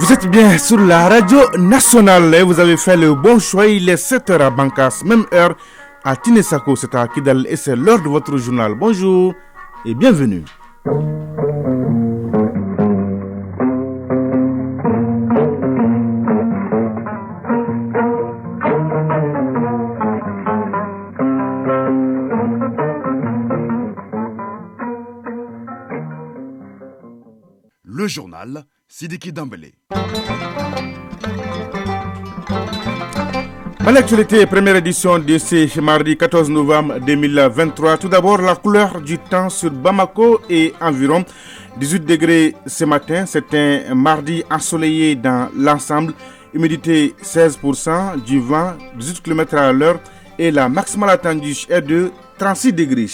Vous êtes bien sur la radio nationale et vous avez fait le bon choix. Il est 7h à Bankas, même heure à Tinesako, c'est à Kidal et c'est l'heure de votre journal. Bonjour et bienvenue. Le journal Sidiki Dambélé. À l'actualité, première édition de ce mardi 14 novembre 2023. Tout d'abord, la couleur du temps sur Bamako et environ 18 degrés ce matin. C'est un mardi ensoleillé dans l'ensemble. Humidité 16%, du vent 18 km à l'heure et la maximale attendue est de 36 degrés.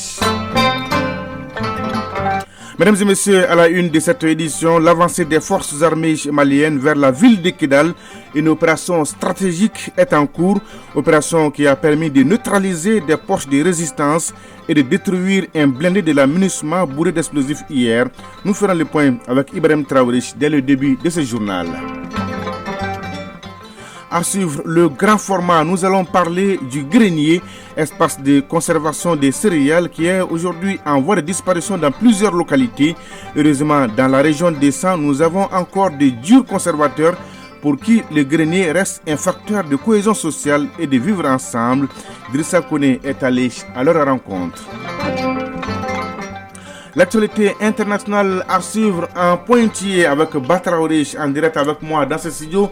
Mesdames et messieurs, à la une de cette édition, l'avancée des forces armées maliennes vers la ville de Kidal, une opération stratégique est en cours, opération qui a permis de neutraliser des poches de résistance et de détruire un blindé de la MINUSMA bourré d'explosifs hier. Nous ferons le point avec Ibrahim Traoré dès le début de ce journal. À suivre le grand format, nous allons parler du grenier, espace de conservation des céréales qui est aujourd'hui en voie de disparition dans plusieurs localités. Heureusement, dans la région des Sangs, nous avons encore des durs conservateurs pour qui le grenier reste un facteur de cohésion sociale et de vivre ensemble. Drissa Kone est allé à leur rencontre. L'actualité internationale à suivre en pointillé avec Batraoré en direct avec moi dans ce studio.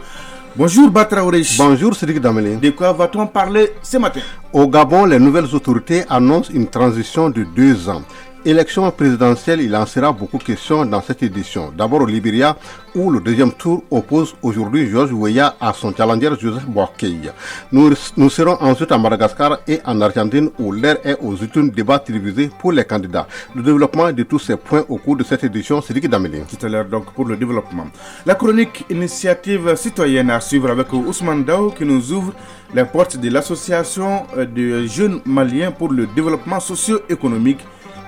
Bonjour Batraoré. Bonjour Sidiki Dambélé. De quoi va-t-on parler ce matin? Au Gabon, les nouvelles autorités annoncent une transition de 2 ans. Élection présidentielle, il en sera beaucoup question dans cette édition. D'abord au Libéria, où le deuxième tour oppose aujourd'hui George Weah à son challenger Joseph Boakai. Nous serons ensuite à Madagascar et en Argentine, où l'air est aux ultimes débats télévisés pour les candidats. Le développement de tous ces points au cours de cette édition, c'est Sidiki Dambélé. Tout à l'heure donc pour le développement. La chronique initiative citoyenne à suivre avec Ousmane Dao qui nous ouvre les portes de l'association de jeunes maliens pour le développement socio-économique.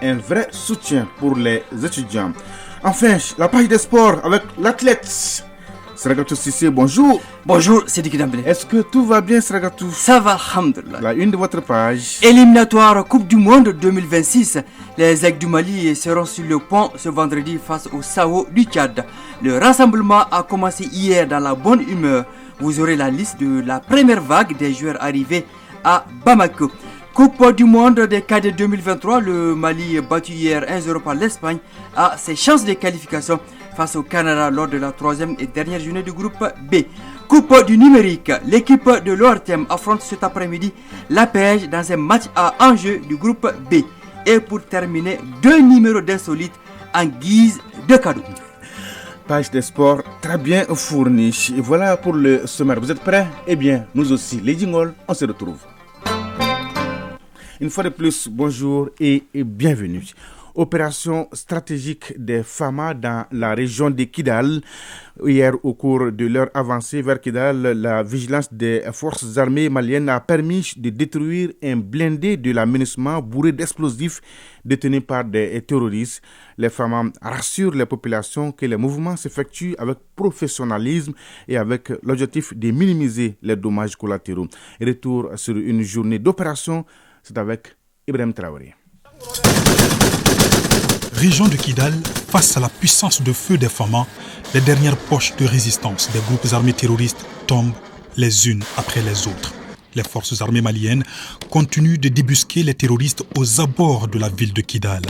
Un vrai soutien pour les étudiants. Enfin, la page des sports avec l'athlète Sragatou Sissé, bonjour. Bonjour, Sidiki Dambélé. Est-ce que tout va bien, Sragatou? Ça va, alhamdoulilah. La une de votre page. Éliminatoire Coupe du Monde 2026. Les Aigles du Mali seront sur le pont ce vendredi face au Sao du Tchad. Le rassemblement a commencé hier dans la bonne humeur. Vous aurez la liste de la première vague des joueurs arrivés à Bamako. Coupe du monde des cadets 2023, le Mali battu hier 1-0 par l'Espagne a ses chances de qualification face au Canada lors de la 3e et dernière journée du groupe B. Coupe du numérique, l'équipe de l'ORTM affronte cet après-midi la l'APEJ dans un match à enjeu du groupe B. Et pour terminer, 2 numéros d'insolites en guise de cadeau. Page des sports très bien fournie. Et voilà pour le sommaire. Vous êtes prêts? Eh bien, nous aussi, les Djingol, on se retrouve. Une fois de plus, bonjour et bienvenue. Opération stratégique des FAMA dans la région de Kidal. Hier, au cours de leur avancée vers Kidal, la vigilance des forces armées maliennes a permis de détruire un blindé de la MINUSMA bourré d'explosifs détenu par des terroristes. Les FAMA rassurent les populations que les mouvements s'effectuent avec professionnalisme et avec l'objectif de minimiser les dommages collatéraux. Retour sur une journée d'opération. C'est avec Ibrahim Traoré. Région de Kidal, face à la puissance de feu des FAMA, les dernières poches de résistance des groupes armés terroristes tombent les unes après les autres. Les forces armées maliennes continuent de débusquer les terroristes aux abords de la ville de Kidal.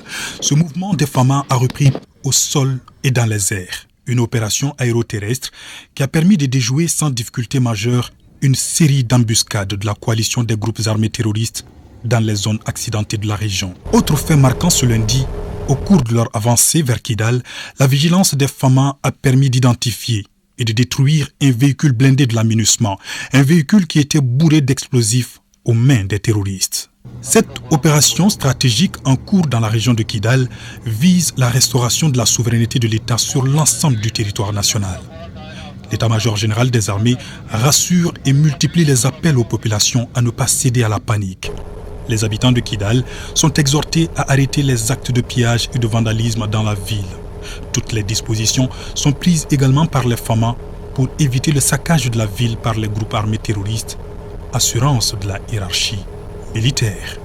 Ce mouvement des FAMA a repris au sol et dans les airs. Une opération aéroterrestre qui a permis de déjouer sans difficulté majeure une série d'embuscades de la coalition des groupes armés terroristes dans les zones accidentées de la région. Autre fait marquant ce lundi, au cours de leur avancée vers Kidal, la vigilance des FAMA a permis d'identifier et de détruire un véhicule blindé de la MINUSMA, un véhicule qui était bourré d'explosifs aux mains des terroristes. Cette opération stratégique en cours dans la région de Kidal vise la restauration de la souveraineté de l'État sur l'ensemble du territoire national. L'état-major général des armées rassure et multiplie les appels aux populations à ne pas céder à la panique. Les habitants de Kidal sont exhortés à arrêter les actes de pillage et de vandalisme dans la ville. Toutes les dispositions sont prises également par les FAMA pour éviter le saccage de la ville par les groupes armés terroristes. Assurance de la hiérarchie militaire.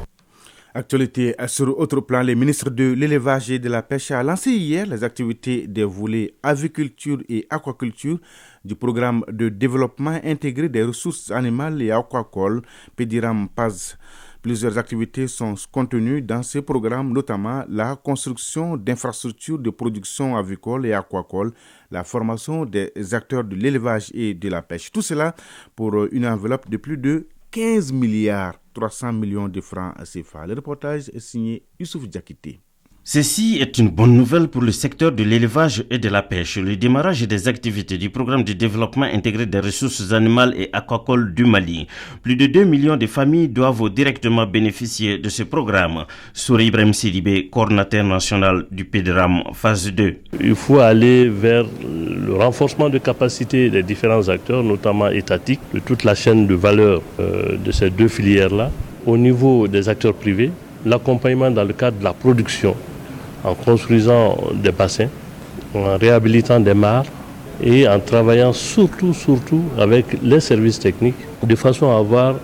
Actualité sur autre plan, les ministres de l'élevage et de la pêche a lancé hier les activités des volets aviculture et aquaculture du programme de développement intégré des ressources animales et aquacoles, PEDIRAM PAZ. Plusieurs activités sont contenues dans ce programme, notamment la construction d'infrastructures de production avicole et aquacole, la formation des acteurs de l'élevage et de la pêche. Tout cela pour une enveloppe de plus de 15 milliards 300 millions de francs CFA. Le reportage est signé Youssouf Diakité. Ceci est une bonne nouvelle pour le secteur de l'élevage et de la pêche. Le démarrage des activités du programme de développement intégré des ressources animales et aquacoles du Mali. Plus de 2 millions de familles doivent directement bénéficier de ce programme. Souri Ibrahim Sidibé, coordinateur national du PEDIRAM phase 2. Il faut aller vers le renforcement de capacité des différents acteurs, notamment étatiques, de toute la chaîne de valeur de ces deux filières-là. Au niveau des acteurs privés, l'accompagnement dans le cadre de la production, en construisant des bassins, en réhabilitant des mares et en travaillant surtout avec les services techniques de façon à avoir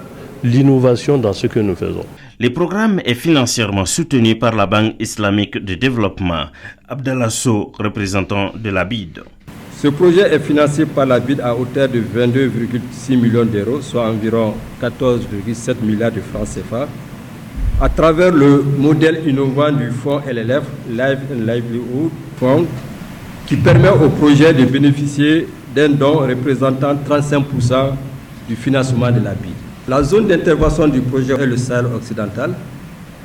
l'innovation dans ce que nous faisons. Le programme est financièrement soutenu par la Banque islamique de développement. Abdallah Sow, représentant de la BID. Ce projet est financé par la BID à hauteur de 22,6 millions d'euros, soit environ 14,7 milliards de francs CFA, à travers le modèle innovant du fonds LLF, Life and Livelihood Fund, qui permet au projet de bénéficier d'un don représentant 35% du financement de la BID. La zone d'intervention du projet est le Sahel occidental,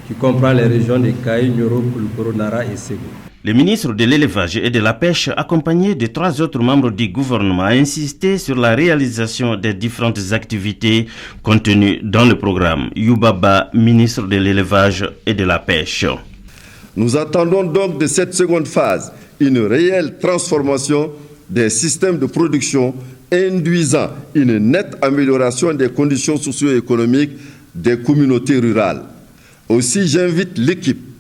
qui comprend les régions de Kaï, Nioro, Koulikoro, Nara et Ségou. Le ministre de l'élevage et de la pêche, accompagné de 3 autres membres du gouvernement, a insisté sur la réalisation des différentes activités contenues dans le programme. Youbaba, ministre de l'élevage et de la pêche. Nous attendons donc de cette seconde phase une réelle transformation des systèmes de production induisant une nette amélioration des conditions socio-économiques des communautés rurales. Aussi, j'invite l'équipe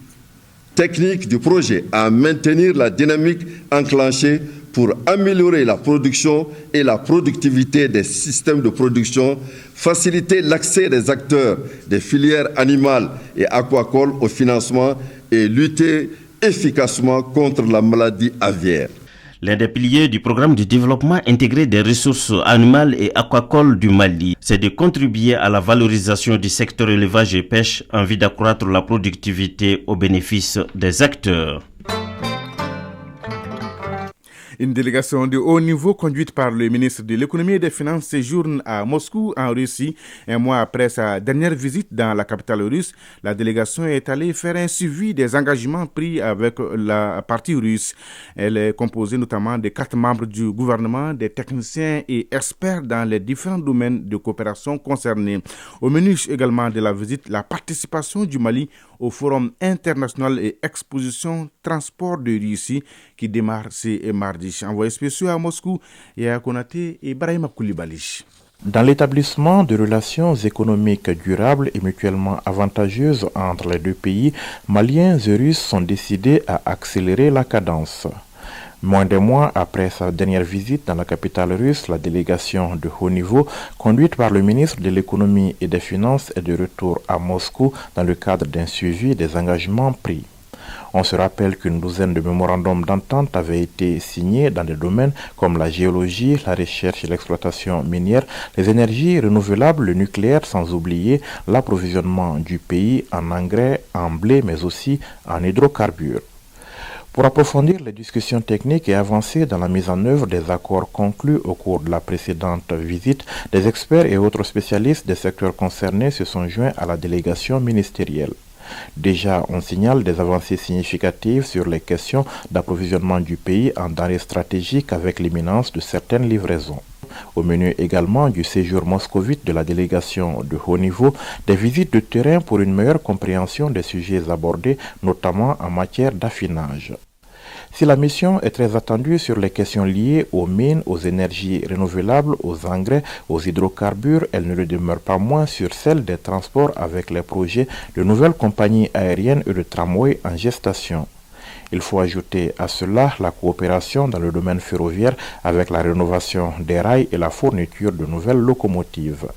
technique du projet à maintenir la dynamique enclenchée pour améliorer la production et la productivité des systèmes de production, faciliter l'accès des acteurs des filières animales et aquacoles au financement et lutter efficacement contre la maladie aviaire. L'un des piliers du programme de développement intégré des ressources animales et aquacoles du Mali, c'est de contribuer à la valorisation du secteur élevage et pêche en vue d'accroître la productivité au bénéfice des acteurs. Une délégation de haut niveau conduite par le ministre de l'économie et des finances séjourne à Moscou en Russie. Un mois après sa dernière visite dans la capitale russe, la délégation est allée faire un suivi des engagements pris avec la partie russe. Elle est composée notamment de 4 membres du gouvernement, des techniciens et experts dans les différents domaines de coopération concernés. Au menu également de la visite, la participation du Mali au Forum international et exposition transport de Russie qui démarre ce mardi. Envoyé spéciaux à Moscou, Yaya Konaté et Ibrahim Koulibaly. Dans l'établissement de relations économiques durables et mutuellement avantageuses entre les deux pays, Maliens et Russes sont décidés à accélérer la cadence. Moins d'un mois après sa dernière visite dans la capitale russe, la délégation de haut niveau, conduite par le ministre de l'économie et des finances, est de retour à Moscou dans le cadre d'un suivi des engagements pris. On se rappelle qu'une douzaine de mémorandums d'entente avaient été signés dans des domaines comme la géologie, la recherche et l'exploitation minière, les énergies renouvelables, le nucléaire, sans oublier l'approvisionnement du pays en engrais, en blé, mais aussi en hydrocarbures. Pour approfondir les discussions techniques et avancer dans la mise en œuvre des accords conclus au cours de la précédente visite, des experts et autres spécialistes des secteurs concernés se sont joints à la délégation ministérielle. Déjà, on signale des avancées significatives sur les questions d'approvisionnement du pays en denrées stratégiques avec l'imminence de certaines livraisons. Au menu également du séjour moscovite de la délégation de haut niveau, des visites de terrain pour une meilleure compréhension des sujets abordés, notamment en matière d'affinage. Si la mission est très attendue sur les questions liées aux mines, aux énergies renouvelables, aux engrais, aux hydrocarbures, elle ne le demeure pas moins sur celle des transports avec les projets de nouvelles compagnies aériennes et de tramways en gestation. Il faut ajouter à cela la coopération dans le domaine ferroviaire avec la rénovation des rails et la fourniture de nouvelles locomotives.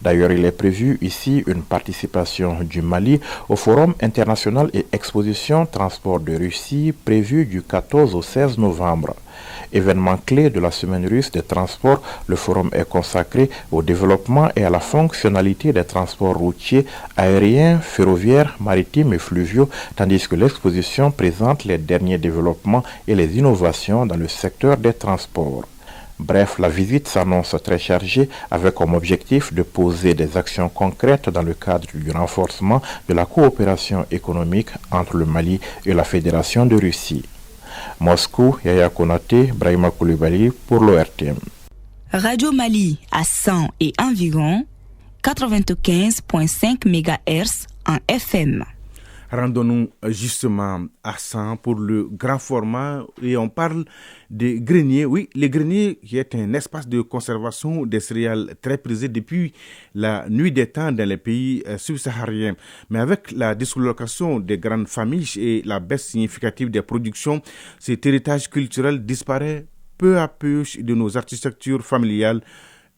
D'ailleurs, il est prévu ici une participation du Mali au Forum international et exposition transport de Russie prévu du 14 au 16 novembre. Événement clé de la semaine russe des transports, le forum est consacré au développement et à la fonctionnalité des transports routiers, aériens, ferroviaires, maritimes et fluviaux, tandis que l'exposition présente les derniers développements et les innovations dans le secteur des transports. Bref, la visite s'annonce très chargée avec comme objectif de poser des actions concrètes dans le cadre du renforcement de la coopération économique entre le Mali et la Fédération de Russie. Moscou, Yaya Konaté, Brahima Koulibaly pour l'ORTM. Radio Mali à 100 et environ 95.5 MHz en FM. Rendons-nous justement à 100 pour le grand format et on parle des greniers. Oui, les greniers qui est un espace de conservation des céréales très prisé depuis la nuit des temps dans les pays subsahariens. Mais avec la dislocation des grandes familles et la baisse significative des productions, cet héritage culturel disparaît peu à peu de nos architectures familiales.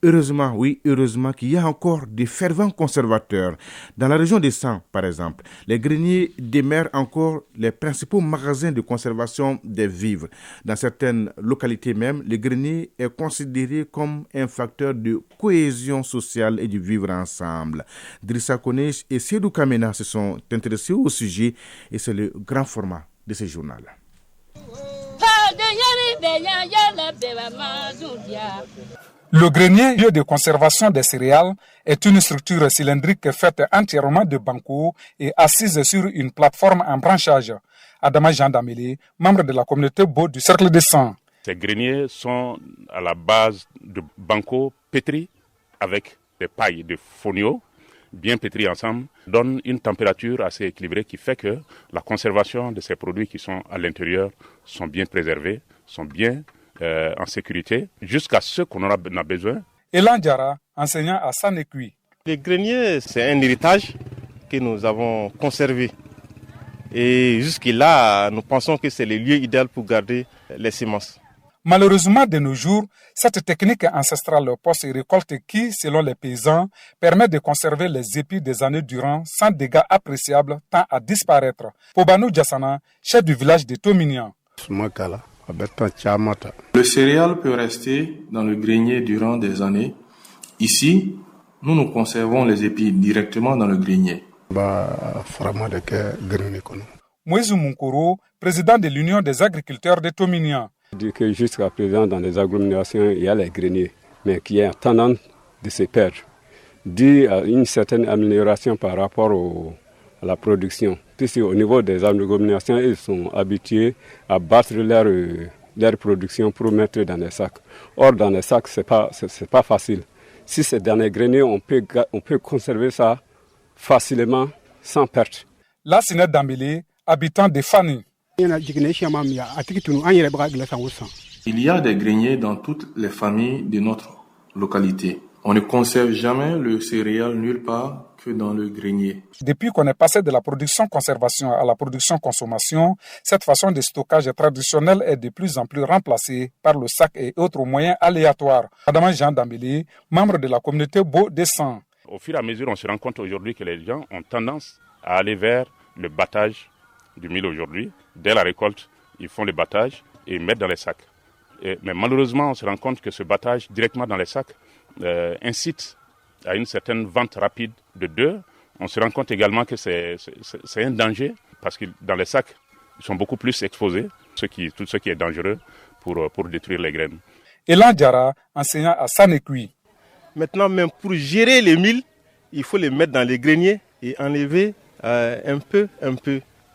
Heureusement, oui, heureusement qu'il y a encore des fervents conservateurs. Dans la région des Sangs, par exemple, les greniers demeurent encore les principaux magasins de conservation des vivres. Dans certaines localités même, le grenier est considéré comme un facteur de cohésion sociale et du vivre ensemble. Drissa Konesh et Seydou Kamena se sont intéressés au sujet et c'est le grand format de ce journal. Le grenier, lieu de conservation des céréales, est une structure cylindrique faite entièrement de banco et assise sur une plateforme en branchage. Adama Jean Damélé, membre de la communauté Beau du Cercle des Sangs. Ces greniers sont à la base de banco pétris avec des pailles de fonio bien pétris ensemble, donnent une température assez équilibrée qui fait que la conservation de ces produits qui sont à l'intérieur sont bien préservés, sont bien en sécurité, jusqu'à ce qu'on en a besoin. Elan Diara, enseignant à Sanekui. Les greniers, c'est un héritage que nous avons conservé. Et jusque-là, nous pensons que c'est le lieu idéal pour garder les semences. Malheureusement, de nos jours, cette technique ancestrale post-récolte qui, selon les paysans, permet de conserver les épis des années durant sans dégâts appréciables tend à disparaître. Pobanou Djassana, chef du village de Tominian. Le céréal peut rester dans le grenier durant des années. Ici, nous conservons les épis directement dans le grenier. Moïse Munkoro, président de l'Union des agriculteurs de Tominian. Jusqu'à présent, dans les agglomérations, il y a les greniers, mais qui est tendance de se perdre, dû à une certaine amélioration par rapport à la production. Puisque au niveau des agglomérations, ils sont habitués à battre leur production pour mettre dans les sacs. Or, dans les sacs, c'est pas facile. Si c'est dans les greniers, on peut conserver ça facilement, sans perte. Là, Sinet Dambélé, habitant de Fani. Il y a des greniers dans toutes les familles de notre localité. On ne conserve jamais le céréal nulle part que dans le grenier. Depuis qu'on est passé de la production-conservation à la production-consommation, cette façon de stockage traditionnelle est de plus en plus remplacée par le sac et autres moyens aléatoires. Madame Jean Dambélé, membre de la communauté Beau des Sangs. Au fur et à mesure, on se rend compte aujourd'hui que les gens ont tendance à aller vers le battage du mil aujourd'hui. Dès la récolte, ils font le battage et ils mettent dans les sacs. Mais malheureusement, on se rend compte que ce battage directement dans les sacs incite à une certaine vente rapide de deux. On se rend compte également que c'est un danger parce que dans les sacs, ils sont beaucoup plus exposés, tout ce qui est dangereux pour détruire les graines. Elan Diara, enseignant à Sanekui. Maintenant, même pour gérer les milles, il faut les mettre dans les greniers et enlever un peu.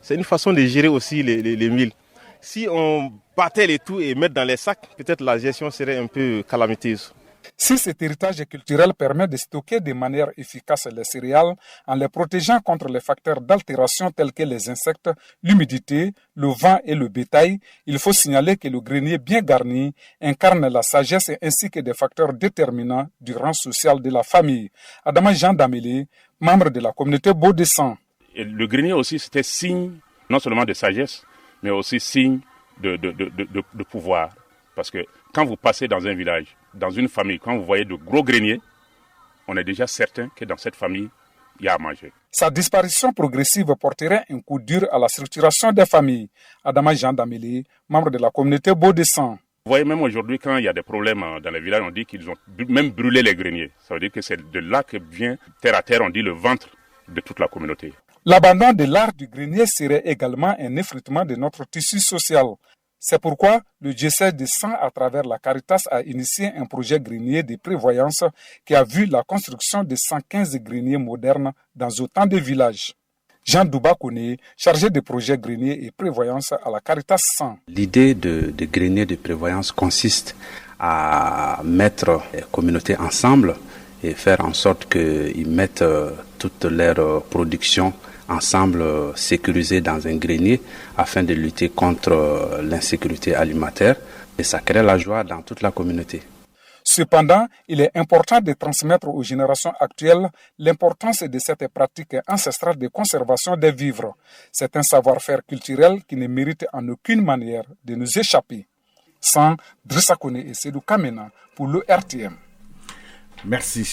C'est une façon de gérer aussi les milles. Si on battait les tout et mettre dans les sacs, peut-être la gestion serait un peu calamiteuse. Si cet héritage culturel permet de stocker de manière efficace les céréales en les protégeant contre les facteurs d'altération tels que les insectes, l'humidité, le vent et le bétail, il faut signaler que le grenier bien garni incarne la sagesse ainsi que des facteurs déterminants du rang social de la famille. Adama Jean Damélé, membre de la communauté Beau des Sangs. Et le grenier aussi, c'était signe non seulement de sagesse, mais aussi signe de pouvoir. Parce que quand vous passez dans un village, dans une famille, quand vous voyez de gros greniers, on est déjà certain que dans cette famille, il y a à manger. Sa disparition progressive porterait un coup dur à la structuration des familles. Adama Jean Dameli, membre de la communauté Baudescent. Vous voyez, même aujourd'hui, quand il y a des problèmes dans les villages, on dit qu'ils ont même brûlé les greniers. Ça veut dire que c'est de là que vient, terre à terre, on dit le ventre de toute la communauté. L'abandon de l'art du grenier serait également un effritement de notre tissu social. C'est pourquoi le diocèse de Sens, à travers la Caritas, a initié un projet grenier de prévoyance qui a vu la construction de 115 greniers modernes dans autant de villages. Jean Douba Kone, chargé de projet grenier et prévoyance à la Caritas Sens. L'idée de grenier de prévoyance consiste à mettre les communautés ensemble et faire en sorte qu'ils mettent toute leur production ensemble sécurisée dans un grenier afin de lutter contre l'insécurité alimentaire, et ça crée la joie dans toute la communauté. Cependant, il est important de transmettre aux générations actuelles l'importance de cette pratique ancestrale de conservation des vivres. C'est un savoir-faire culturel qui ne mérite en aucune manière de nous échapper. Sans Drissa Kone et Sedou Kamena pour le RTM. Merci,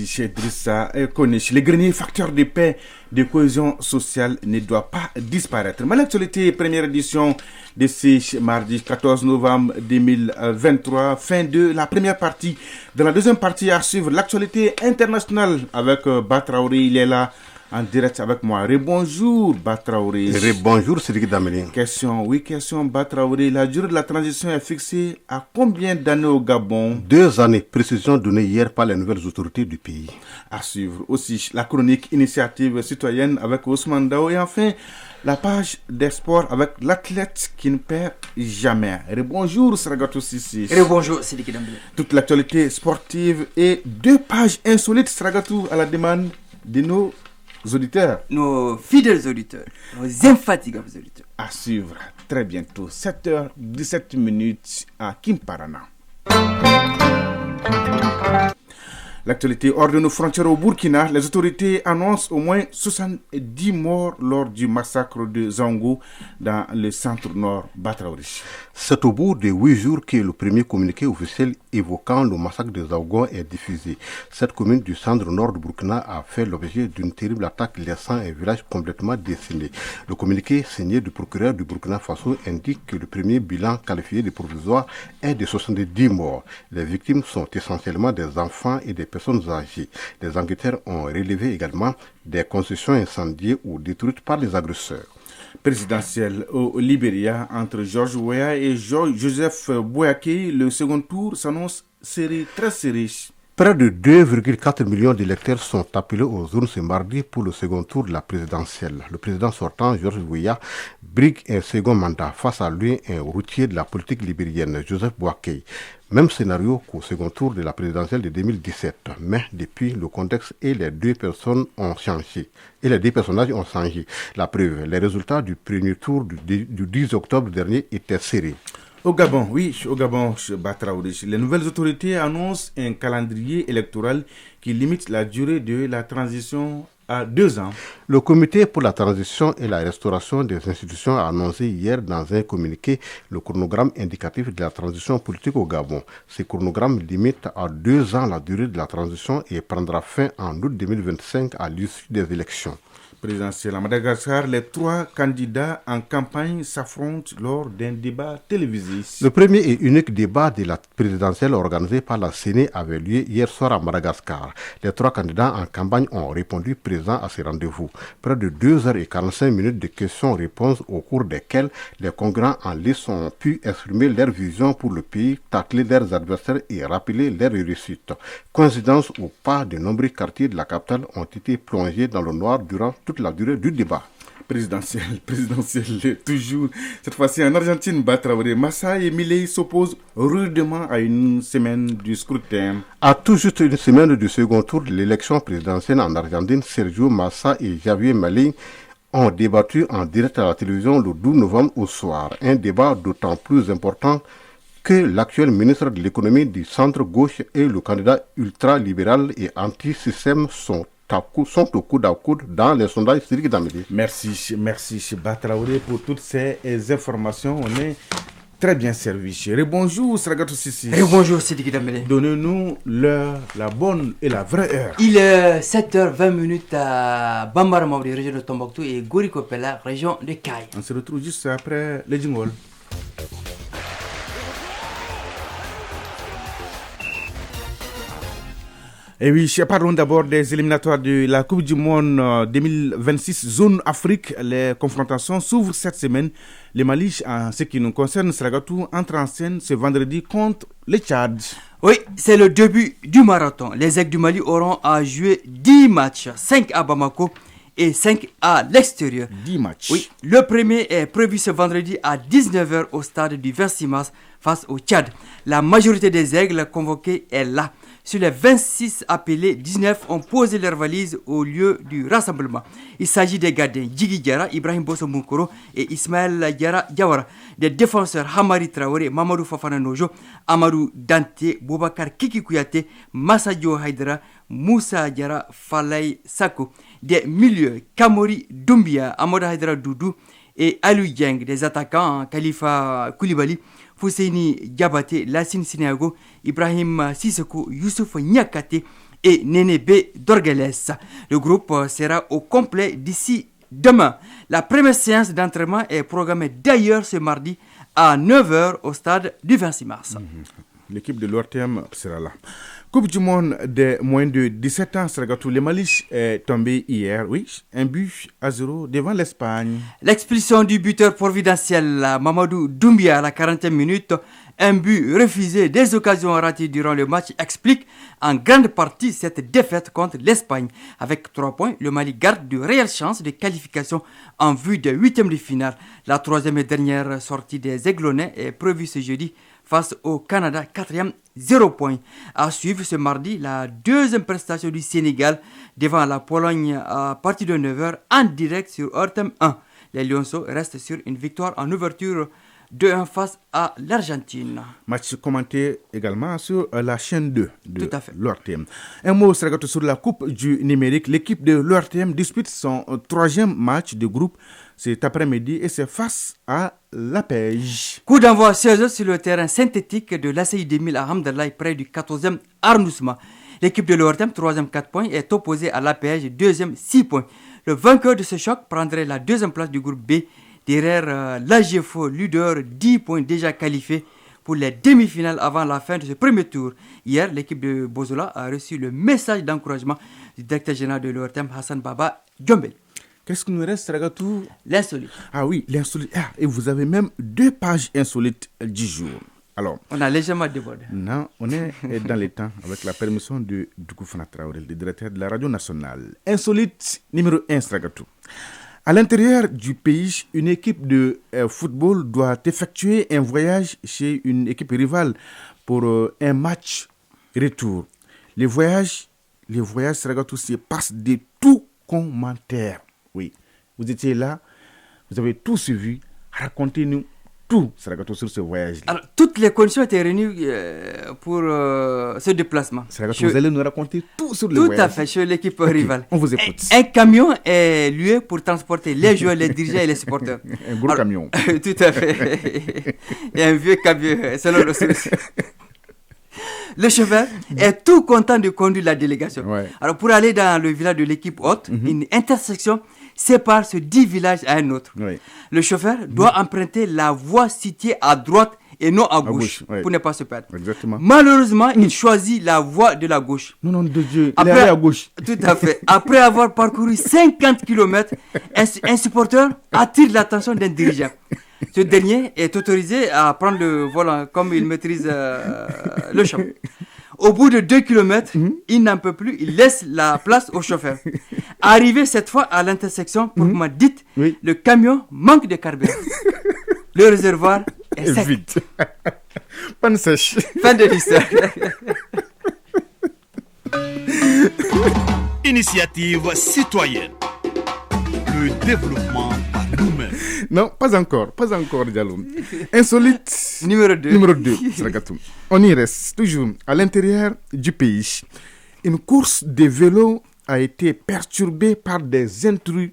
chez Drissa Kone. Les greniers facteurs de paix, de cohésion sociale ne doivent pas disparaître. Mais l'actualité, première édition de ce mardi 14 novembre 2023, fin de la première partie. Dans la deuxième partie, à suivre l'actualité internationale avec Batraoré. Il est là en direct avec moi. Rebonjour Batraoré. Rebonjour Cédric Dameli. Question Batraoré. La durée de la transition est fixée à combien d'années au Gabon? 2 années, précision donnée hier par les nouvelles autorités du pays. À suivre aussi la chronique initiative citoyenne avec Ousmane Dao et enfin la page des sports avec l'athlète qui ne perd jamais. Rebonjour Sragatou Sissi. Rebonjour Cédric Dameli. Toute l'actualité sportive et 2 pages insolites Sragatou à la demande de nos auditeurs. Nos fidèles auditeurs, nos infatigables auditeurs. À suivre très bientôt, 7h17 à Kimparana. L'actualité hors de nos frontières au Burkina, les autorités annoncent au moins 70 morts lors du massacre de Zango dans le centre-nord Batraouri. C'est au bout de 8 jours que le premier communiqué officiel évoquant le massacre de Zango est diffusé. Cette commune du centre-nord du Burkina a fait l'objet d'une terrible attaque laissant un village complètement décimé. Le communiqué signé du procureur du Burkina Faso indique que le premier bilan qualifié de provisoire est de 70 morts. Les victimes sont essentiellement des enfants et des personnes âgées. Les enquêteurs ont relevé également des constructions incendiées ou détruites par les agresseurs. Présidentielle au Libéria entre George Weah et Joseph Boaké, le second tour s'annonce très serré. Près de 2,4 millions d'électeurs sont appelés aux urnes ce mardi pour le second tour de la présidentielle. Le président sortant, George Weah, brigue un second mandat. Face à lui, un routier de la politique libérienne, Joseph Boaké. Même scénario qu'au second tour de la présidentielle de 2017. Mais depuis, le contexte et les deux personnages ont changé. La preuve, les résultats du premier tour du 10 octobre dernier étaient serrés. Au Gabon, Batraouri, les nouvelles autorités annoncent un calendrier électoral qui limite la durée de la transition à 2 ans. Le comité pour la transition et la restauration des institutions a annoncé hier dans un communiqué le chronogramme indicatif de la transition politique au Gabon. Ce chronogramme limite à 2 ans la durée de la transition et prendra fin en août 2025 à l'issue des élections présidentielle. À Madagascar, les 3 candidats en campagne s'affrontent lors d'un débat télévisé. Le premier et unique débat de la présidentielle organisé par la CENI avait lieu hier soir à Madagascar. Les 3 candidats en campagne ont répondu présents à ce rendez-vous. Près de 2h45 de questions-réponses au cours desquelles les concurrents en lice ont pu exprimer leur vision pour le pays, tacler leurs adversaires et rappeler leurs réussites. Coïncidence ou pas, de nombreux quartiers de la capitale ont été plongés dans le noir durant toute la durée du débat. Présidentielle, toujours. Cette fois-ci en Argentine, Batraoré, Massa et Milei s'opposent rudement à une semaine du scrutin. À tout juste une semaine du second tour de l'élection présidentielle en Argentine, Sergio Massa et Javier Milei ont débattu en direct à la télévision le 12 novembre au soir. Un débat d'autant plus important que l'actuel ministre de l'économie du centre-gauche et le candidat ultra-libéral et anti-système sont sont au coude à coude dans les sondages Sidiki Dambélé. Merci Chiba Traoré pour toutes ces informations. On est très bien servi. Bonjour Sragatou Sissi. Bonjour Sidiki Dambélé. Donnez-nous l'heure, la bonne et la vraie heure. Il est 7h20 à Bambara Maoudi, région de Tombouctou, et Gorikopela, région de Kaye. On se retrouve juste après les jingles. Et oui, parlons d'abord des éliminatoires de la Coupe du Monde 2026 Zone Afrique. Les confrontations s'ouvrent cette semaine. Les Mali, en ce qui nous concerne, Sragatou entre en scène ce vendredi contre le Tchad. Oui, c'est le début du marathon. Les Aigles du Mali auront à jouer 10 matchs, 5 à Bamako et 5 à l'extérieur. 10 matchs. Oui, le premier est prévu ce vendredi à 19h au stade du 26 mars face au Tchad. La majorité des Aigles convoqués est là. Sur les 26 appelés, 19 ont posé leurs valises au lieu du rassemblement. Il s'agit des gardiens Djigui Diarra, Ibrahim Bosso Moukoro et Ismaël Diarra Diawara, des défenseurs Hamari Traoré, Mamadou Fofana Nojo, Amadou Dante, Boubacar Kiki Kouyaté, Massadio Haidara, Moussa Diarra, Falay Sako, des milieux Kamori Doumbia, Amadou Haidara Doudou et Alou Dieng, des attaquants Khalifa Koulibaly, Fousseini Diabaté, Lassine Sineago, Ibrahim Sissoko, Youssouf Niakate et Néné B. Dorgeles. Le groupe sera au complet d'ici demain. La première séance d'entraînement est programmée d'ailleurs ce mardi à 9h au stade du 26 mars. L'équipe de l'ORTM sera là. Coupe du monde des moins de 17 ans, Sragatou. Le Mali est tombé hier, 1-0 devant l'Espagne. L'expulsion du buteur providentiel Mamadou Doumbia à la 40e minute, un but refusé, des occasions ratées durant le match explique en grande partie cette défaite contre l'Espagne. Avec 3 points, le Mali garde de réelles chances de qualification en vue des 8e de finale. La 3e et dernière sortie des Aiglonnais est prévue ce jeudi face au Canada, 4e, 0 points. À suivre ce mardi, la 2e prestation du Sénégal devant la Pologne à partir de 9h en direct sur ORTM 1. Les Lionceaux restent sur une victoire en ouverture 2-1 face à l'Argentine. Match commenté également sur la chaîne 2 de l'ORTM. Un mot sur la Coupe du numérique. L'équipe de l'ORTM dispute son 3e match de groupe cet après-midi et c'est face à l'APEJ. Coup d'envoi 16h sur le terrain synthétique de l'ACI 2000 à Hamdallah près du 14e arrondissement. L'équipe de l'ORTM, 3e 4 points, est opposée à l'APEJ, 2e 6 points. Le vainqueur de ce choc prendrait la 2e place du groupe B derrière l'AGFO, leader, 10 points déjà qualifiés pour les demi-finales avant la fin de ce premier tour. Hier, l'équipe de Bozola a reçu le message d'encouragement du directeur général de l'ORTM, Hassan Baba Djombel. Qu'est-ce qu'il nous reste, Sragatou? L'insolite. Ah oui, l'insolite. Ah, et vous avez même 2 pages insolites du jour. Alors, on a légèrement débordé. Non, on est dans les temps avec la permission de Doukoufana Traoré, le directeur de la radio nationale. Insolite numéro 1, Sragatou. À l'intérieur du pays, une équipe de football doit effectuer un voyage chez une équipe rivale pour un match retour. Les voyages Sragatou, se passent de tout commentaire. Oui, vous étiez là, vous avez tout suivi. Racontez-nous tout, Sragatou, sur ce voyage. Alors, toutes les conditions étaient réunies pour ce déplacement. Sragatou, vous allez nous raconter tout sur le voyage. Tout à fait, chez l'équipe rivale. On vous écoute. Un camion est loué pour transporter les joueurs, les dirigeants et les supporters. Un gros camion. Tout à fait. Et un vieux camion, selon le source. Le chauffeur est tout content de conduire la délégation. Ouais. Alors, pour aller dans le village de l'équipe haute, une intersection sépare ce 10 villages à un autre. Ouais. Le chauffeur doit emprunter la voie située à droite et non à gauche, ouais. pour ne pas se perdre. Exactement. Malheureusement, il choisit la voie de la gauche. Non, de Dieu, il est allé à gauche. Tout à fait. Après avoir parcouru 50 km, un supporter attire l'attention d'un dirigeant. Ce dernier est autorisé à prendre le volant comme il maîtrise le champ. Au bout de 2 km, il n'en peut plus, il laisse la place au chauffeur. Arrivé cette fois à l'intersection, pour moi dite, le camion manque de carburant. Le réservoir est sec. Vide. Panne sèche. Fin de l'histoire. Initiative citoyenne. Le développement par nous-mêmes. Non, pas encore, Diallo. Insolite. Numéro 2. Numéro 2, On y reste, toujours à l'intérieur du pays. Une course de vélo a été perturbée par des intrus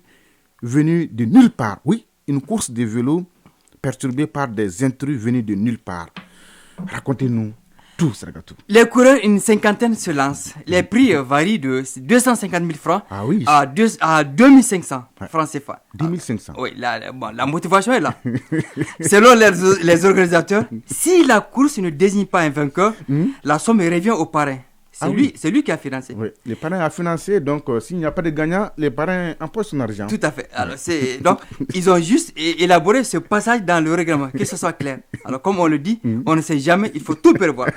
venus de nulle part. Oui, une course de vélo perturbée par des intrus venus de nulle part. Racontez-nous tout, Sargatou. Les coureurs, une cinquantaine se lancent. Les prix varient de 250 000 francs à 2500 francs CFA. 2500. Oui, la motivation est là. Selon les organisateurs, si la course ne désigne pas un vainqueur, la somme revient au parrain. C'est lui qui a financé. Oui, le parrain a financé, donc s'il n'y a pas de gagnant, les parrains empochent son argent. Tout à fait. Alors, donc, ils ont juste élaboré ce passage dans le règlement, que ce soit clair. Alors, comme on le dit, on ne sait jamais, il faut tout prévoir.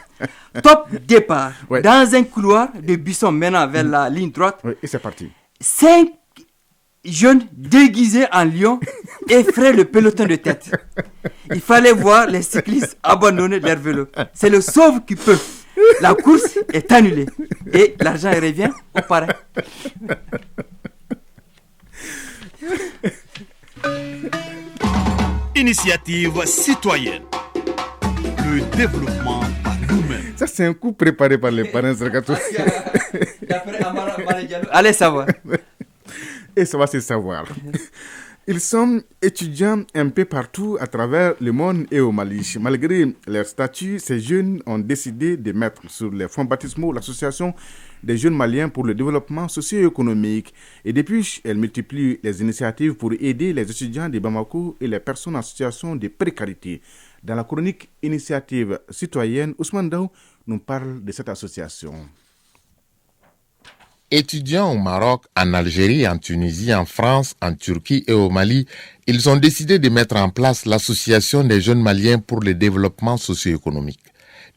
Top départ. Ouais. Dans un couloir de buisson menant vers la ligne droite. Oui, et c'est parti. 5 jeunes déguisés en lion effraient le peloton de tête. Il fallait voir les cyclistes abandonner leur vélo. C'est le sauve qui peut. La course est annulée et l'argent revient au parrain. Initiative citoyenne. Le développement par nous-mêmes. Ça, c'est un coup préparé par les parrains. Allez savoir. Et ça va se savoir. Ils sont étudiants un peu partout à travers le monde et au Mali. Malgré leur statut, ces jeunes ont décidé de mettre sur les fonds baptismaux l'association des jeunes maliens pour le développement socio-économique. Et depuis, elle multiplie les initiatives pour aider les étudiants de Bamako et les personnes en situation de précarité. Dans la chronique Initiative citoyenne, Ousmane Daou nous parle de cette association. Étudiants au Maroc, en Algérie, en Tunisie, en France, en Turquie et au Mali, ils ont décidé de mettre en place l'Association des jeunes maliens pour le développement socio-économique.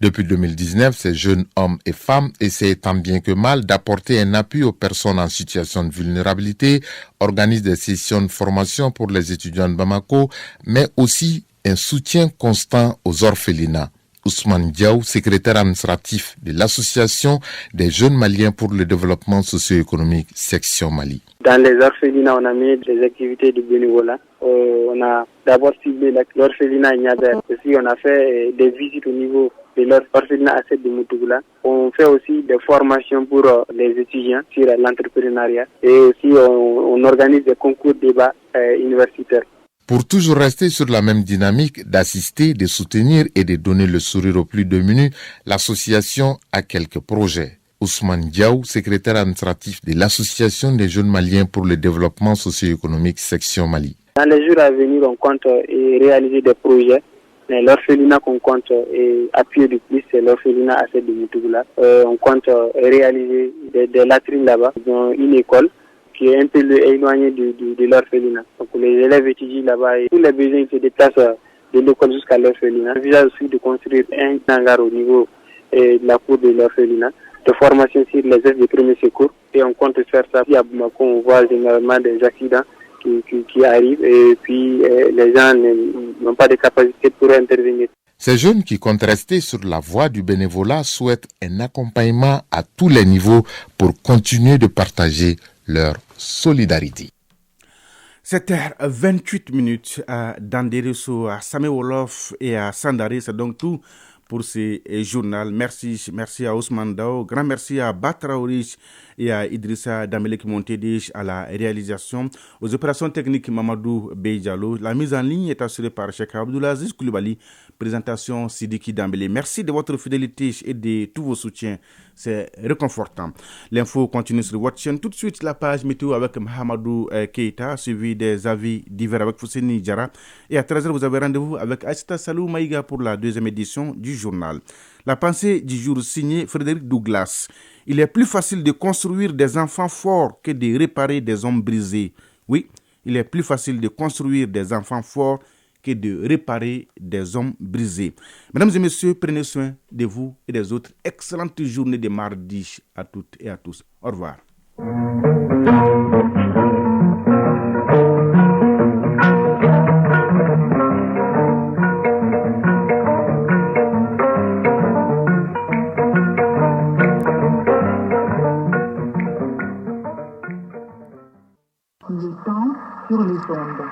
Depuis 2019, ces jeunes hommes et femmes essaient tant bien que mal d'apporter un appui aux personnes en situation de vulnérabilité, organisent des sessions de formation pour les étudiants de Bamako, mais aussi un soutien constant aux orphelinats. Ousmane Diaw, secrétaire administratif de l'Association des jeunes maliens pour le développement socio-économique, section Mali. Dans les orphelinats, on a mis des activités de bénévolat. On a d'abord ciblé l'orphelinat Niader. Aussi, on a fait des visites au niveau de l'orphelinat Asset de Moutougla. On fait aussi des formations pour les étudiants sur l'entrepreneuriat. Et aussi, on organise des concours débats universitaires. Pour toujours rester sur la même dynamique d'assister, de soutenir et de donner le sourire aux plus démunis, l'association a quelques projets. Ousmane Diaw, secrétaire administratif de l'Association des jeunes maliens pour le développement socio-économique section Mali. Dans les jours à venir, on compte réaliser des projets. Mais l'orphelinat qu'on compte appuyer de plus, c'est l'orphelinat Asset de Moutougla. On compte réaliser des latrines là-bas, dans une école qui est un peu éloigné de l'orphelinat. Donc les élèves étudient là-bas et tous les besoins se déplacent de l'école jusqu'à l'orphelinat. On envisage aussi de construire un hangar au niveau de la cour de l'orphelinat, de formation sur les gestes de premier secours. Et on compte faire ça. À Bamako, on voit généralement des accidents qui arrivent et puis les gens n'ont pas de capacité pour intervenir. Ces jeunes qui comptent rester sur la voie du bénévolat souhaitent un accompagnement à tous les niveaux pour continuer de partager leur solidarité. 7h28 à Danderesso, à Samewolof et à Sandari. C'est donc tout pour ce journal. Merci à Ousmane Daw. Grand merci à Batraourich et à Idrissa Damelek Montedish à la réalisation. Aux opérations techniques, Mamadou Beydialo. La mise en ligne est assurée par Cheikh Abdoulaziz Koulibaly. Présentation Sidiki Dambélé. Merci de votre fidélité et de tous vos soutiens. C'est réconfortant. L'info continue sur votre chaîne. Tout de suite, la page météo avec Mahamadou Keita, suivi des avis divers avec Fousseni Diara. Et à 13h, vous avez rendez-vous avec Aïsta Salou Maïga pour la deuxième édition du journal. La pensée du jour signée Frédéric Douglas. Il est plus facile de construire des enfants forts que de réparer des hommes brisés. Oui, il est plus facile de construire des enfants forts que de réparer des hommes brisés. Mesdames et messieurs, prenez soin de vous et des autres. Excellente journée de mardi à toutes et à tous. Au revoir. Le temps sur les ondes.